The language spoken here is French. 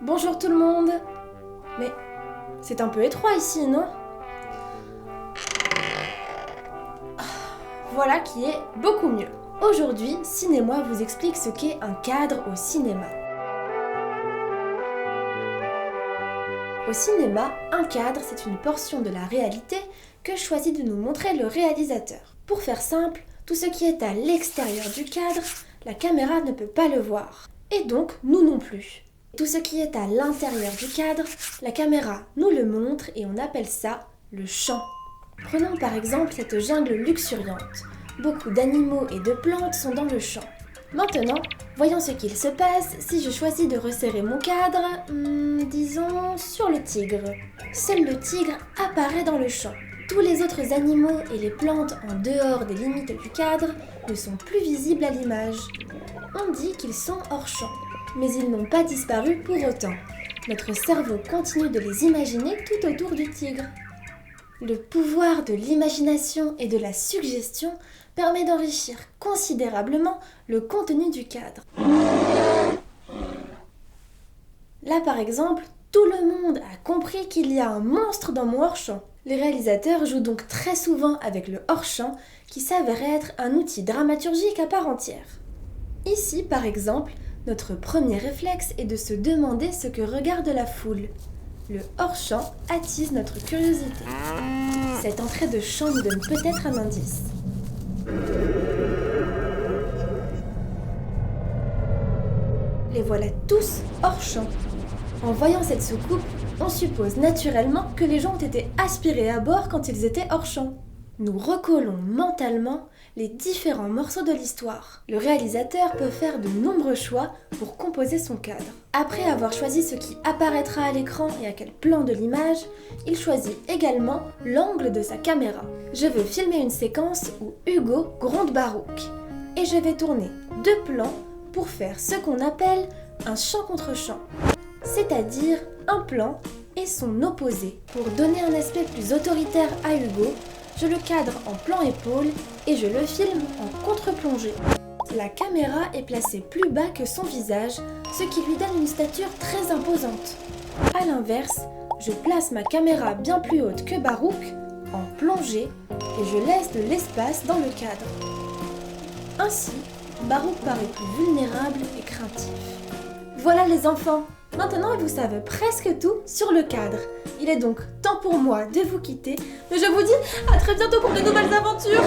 Bonjour tout le monde. Mais c'est un peu étroit ici, non? Voilà qui est beaucoup mieux. Aujourd'hui, Cinémoi vous explique ce qu'est un cadre au cinéma. Au cinéma, un cadre, c'est une portion de la réalité que choisit de nous montrer le réalisateur. Pour faire simple, tout ce qui est à l'extérieur du cadre, la caméra ne peut pas le voir. Et donc, nous non plus. Tout ce qui est à l'intérieur du cadre, la caméra nous le montre et on appelle ça le champ. Prenons par exemple cette jungle luxuriante. Beaucoup d'animaux et de plantes sont dans le champ. Maintenant, voyons ce qu'il se passe si je choisis de resserrer mon cadre, disons, sur le tigre. Seul le tigre apparaît dans le champ. Tous les autres animaux et les plantes en dehors des limites du cadre ne sont plus visibles à l'image. On dit qu'ils sont hors champ, mais ils n'ont pas disparu pour autant. Notre cerveau continue de les imaginer tout autour du tigre. Le pouvoir de l'imagination et de la suggestion permet d'enrichir considérablement le contenu du cadre. Là par exemple, tout le monde a compris qu'il y a un monstre dans mon hors-champ. Les réalisateurs jouent donc très souvent avec le hors-champ qui s'avère être un outil dramaturgique à part entière. Ici par exemple, notre premier réflexe est de se demander ce que regarde la foule. Le hors-champ attise notre curiosité. Cette entrée de champ nous donne peut-être un indice. Les voilà tous hors champ. En voyant cette soucoupe, on suppose naturellement que les gens ont été aspirés à bord quand ils étaient hors champ. Nous recollons mentalement les différents morceaux de l'histoire. Le réalisateur peut faire de nombreux choix pour composer son cadre. Après avoir choisi ce qui apparaîtra à l'écran et à quel plan de l'image, il choisit également l'angle de sa caméra. Je veux filmer une séquence où Hugo gronde Barouk. Et je vais tourner 2 plans pour faire ce qu'on appelle un champ contre champ. C'est-à-dire un plan et son opposé. Pour donner un aspect plus autoritaire à Hugo, je le cadre en plan épaule et je le filme en contre-plongée. La caméra est placée plus bas que son visage, ce qui lui donne une stature très imposante. A l'inverse, je place ma caméra bien plus haute que Barouk, en plongée, et je laisse de l'espace dans le cadre. Ainsi, Barouk paraît plus vulnérable et craintif. Voilà les enfants! Maintenant, vous savez presque tout sur le cadre. Il est donc temps pour moi de vous quitter, mais je vous dis à très bientôt pour de nouvelles aventures.